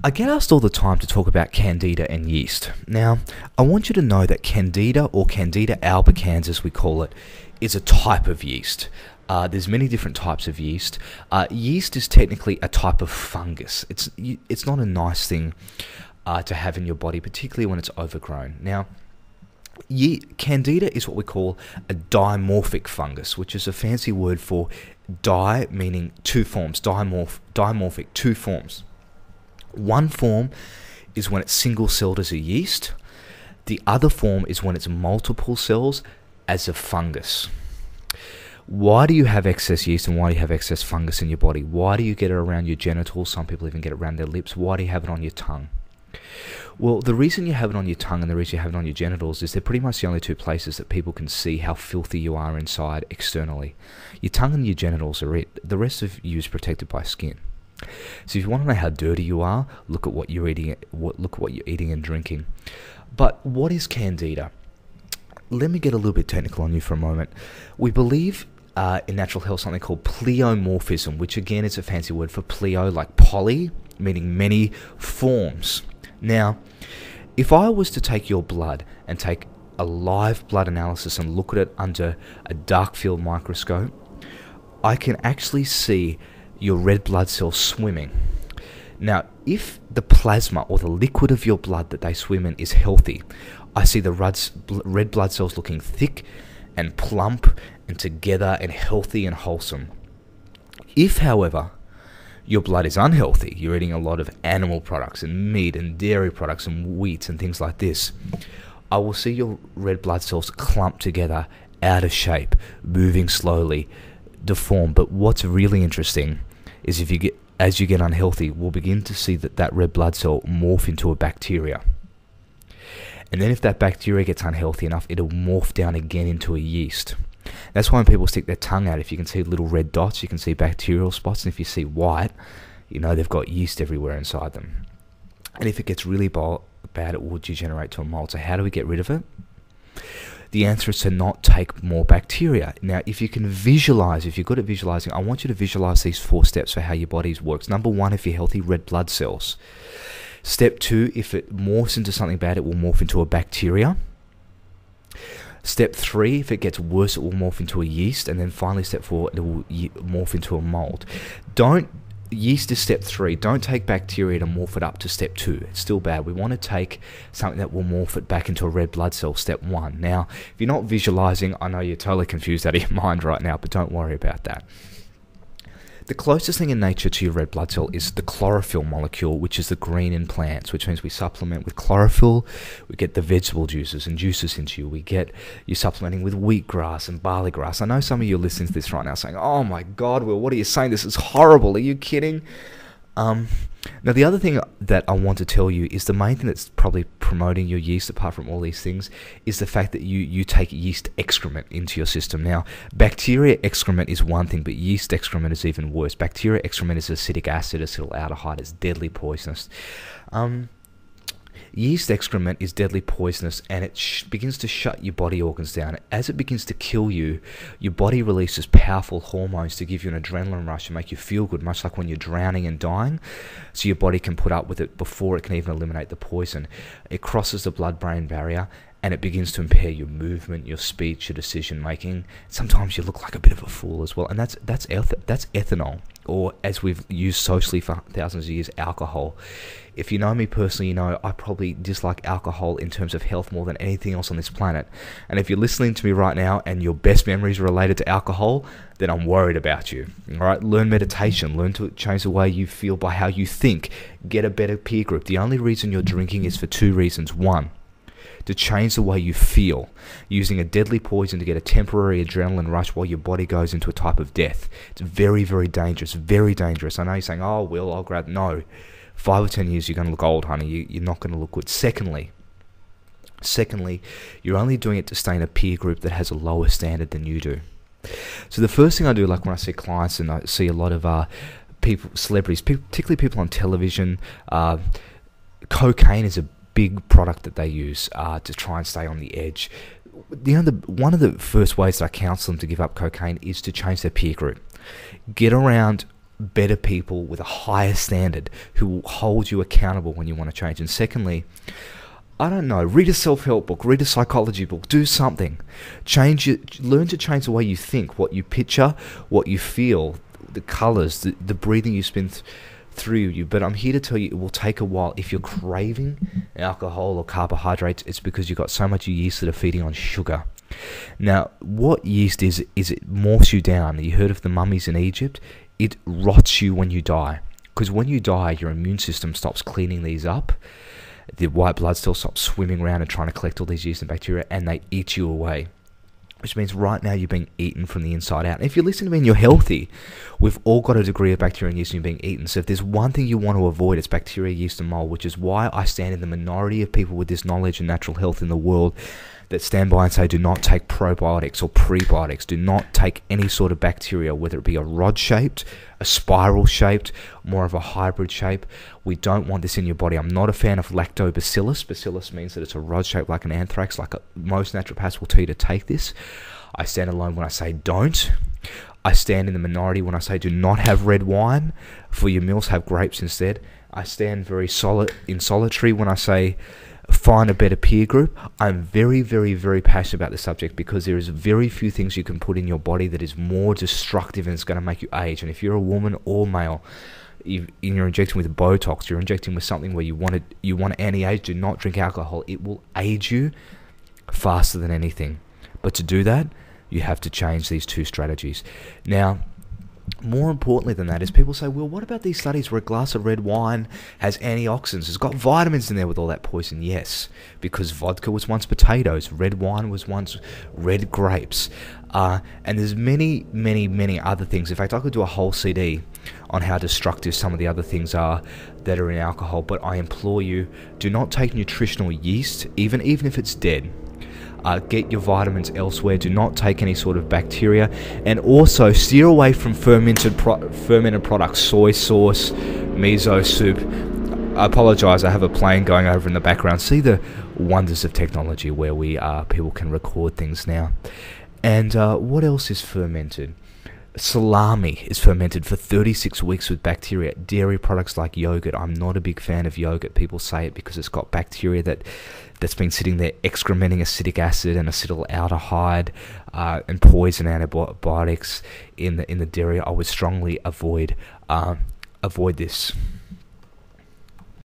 I get asked all the time to talk about Candida and yeast. Now, I want you to know that Candida, or Candida albicans as we call it, is a type of yeast. There's many different types of yeast. Yeast is technically a type of fungus. It's not a nice thing to have in your body, particularly when it's overgrown. Now, Candida is what we call a dimorphic fungus, which is a fancy word for di, meaning two forms, dimorphic, two forms. One form is when it's single-celled as a yeast. The other form is when it's multiple cells as a fungus. Why do you have excess yeast and why do you have excess fungus in your body? Why do you get it around your genitals? Some people even get it around their lips. Why do you have it on your tongue? Well, the reason you have it on your tongue and the reason you have it on your genitals is they're pretty much the only two places that people can see how filthy you are inside externally. Your tongue and your genitals are it. The rest of you is protected by skin. So if you want to know how dirty you are, look at what you're eating. Look at what you're eating and drinking. But what is Candida? Let me get a little bit technical on you for a moment. We believe in natural health something called pleomorphism, which again is a fancy word for pleo, like poly, meaning many forms. Now, if I was to take your blood and take a live blood analysis and look at it under a dark field microscope, I can actually see your red blood cells swimming. Now, if the plasma or the liquid of your blood that they swim in is healthy, I see the red blood cells looking thick and plump and together and healthy and wholesome. If, however, your blood is unhealthy, you're eating a lot of animal products and meat and dairy products and wheat and things like this, I will see your red blood cells clump together, out of shape, moving slowly, deformed. But what's really interesting is as you get unhealthy, we'll begin to see that red blood cell morph into a bacteria. And then if that bacteria gets unhealthy enough, it'll morph down again into a yeast. That's why when people stick their tongue out, if you can see little red dots, you can see bacterial spots. And if you see white, you know they've got yeast everywhere inside them. And if it gets really bad, it will degenerate to a mold. So how do we get rid of it? The answer is to not take more bacteria. Now, if you can visualize, if you're good at visualizing, I want you to visualize these 4 steps for how your body works. Number 1, if you're healthy, red blood cells. Step 2, if it morphs into something bad, it will morph into a bacteria. Step 3, if it gets worse, it will morph into a yeast. And then finally, step 4, it will morph into a mold. Yeast is step 3. Don't take bacteria to morph it up to step 2. It's still bad. We want to take something that will morph it back into a red blood cell, step 1. Now, if you're not visualizing, I know you're totally confused out of your mind right now, but don't worry about that. The closest thing in nature to your red blood cell is the chlorophyll molecule, which is the green in plants, which means we supplement with chlorophyll, we get the vegetable juices and juices into you, you're supplementing with wheatgrass and barley grass. I know some of you are listening to this right now saying, oh my God, Will, what are you saying? This is horrible. Are you kidding? Now, the other thing that I want to tell you is the main thing that's probably promoting your yeast, apart from all these things, is the fact that you take yeast excrement into your system. Now, bacteria excrement is one thing, but yeast excrement is even worse. Bacteria excrement is acetic acid, acetaldehyde. It's deadly poisonous. Yeast excrement is deadly poisonous, and it begins to shut your body organs down. As it begins to kill you, your body releases powerful hormones to give you an adrenaline rush and make you feel good, much like when you're drowning and dying, so your body can put up with it before it can even eliminate the poison. It crosses the blood-brain barrier, and it begins to impair your movement, your speech, your decision-making. Sometimes you look like a bit of a fool as well, and that's ethanol, or as we've used socially for thousands of years, alcohol. If you know me personally, you know I probably dislike alcohol in terms of health more than anything else on this planet. And if you're listening to me right now and your best memories are related to alcohol, then I'm worried about you. All right, learn meditation, learn to change the way you feel by how you think, get a better peer group. The only reason you're drinking is for 2 reasons. 1, to change the way you feel, using a deadly poison to get a temporary adrenaline rush while your body goes into a type of death. It's very, very dangerous, very dangerous. I know you're saying, oh, Will, I'll grab... No. 5 or 10 years, you're going to look old, honey. You're not going to look good. Secondly, you're only doing it to stay in a peer group that has a lower standard than you do. So the first thing I do, like when I see clients and I see a lot of celebrities, particularly people on television, cocaine is a big product that they use to try and stay on the edge. One of the first ways that I counsel them to give up cocaine is to change their peer group. Get around better people with a higher standard who will hold you accountable when you want to change. And secondly, I don't know, read a self-help book, read a psychology book, do something. Learn to change the way you think, what you picture, what you feel, the colors, the breathing you spin through you. But I'm here to tell you it will take a while. If you're craving alcohol or carbohydrates, it's because you've got so much yeast that are feeding on sugar. Now, what yeast is it morphs you down. You heard of the mummies in Egypt? It rots you when you die. Because when you die, your immune system stops cleaning these up. The white blood cells stop swimming around and trying to collect all these yeast and bacteria, and they eat you away. Which means right now you're being eaten from the inside out. And if you listen to me and you're healthy, we've all got a degree of bacteria and yeast and you're being eaten. So if there's one thing you want to avoid, it's bacteria, yeast and mold, which is why I stand in the minority of people with this knowledge and natural health in the world that stand by and say do not take probiotics or prebiotics. Do not take any sort of bacteria, whether it be a rod-shaped, a spiral-shaped, more of a hybrid shape. We don't want this in your body. I'm not a fan of lactobacillus. Bacillus means that it's a rod shaped like an anthrax. Most naturopaths will tell you to take this. I stand alone when I say don't. I stand in the minority when I say do not have red wine. For your meals, have grapes instead. I stand very in solitary when I say find a better peer group. I'm very, very, very passionate about this subject because there is very few things you can put in your body that is more destructive and it's going to make you age. And if you're a woman or male, you're injecting with Botox, you're injecting with something where you want to anti-age, do not drink alcohol. It will age you faster than anything. But to do that, you have to change these two strategies. Now, more importantly than that is people say, well, what about these studies where a glass of red wine has antioxidants? It's got vitamins in there with all that poison. Yes, because vodka was once potatoes. Red wine was once red grapes. And there's many, many, many other things. In fact, I could do a whole CD on how destructive some of the other things are that are in alcohol. But I implore you, do not take nutritional yeast, even if it's dead. Get your vitamins elsewhere. Do not take any sort of bacteria, and also steer away from fermented products, soy sauce, miso soup. I apologize, I have a plane going over in the background. See the wonders of technology where we are. People can record things now. And what else is fermented? Salami is fermented for 36 weeks with bacteria. Dairy products like yogurt. I'm not a big fan of yogurt. People say it because it's got bacteria that's been sitting there excrementing acidic acid and acetaldehyde and poison antibiotics in the dairy. I would strongly avoid this.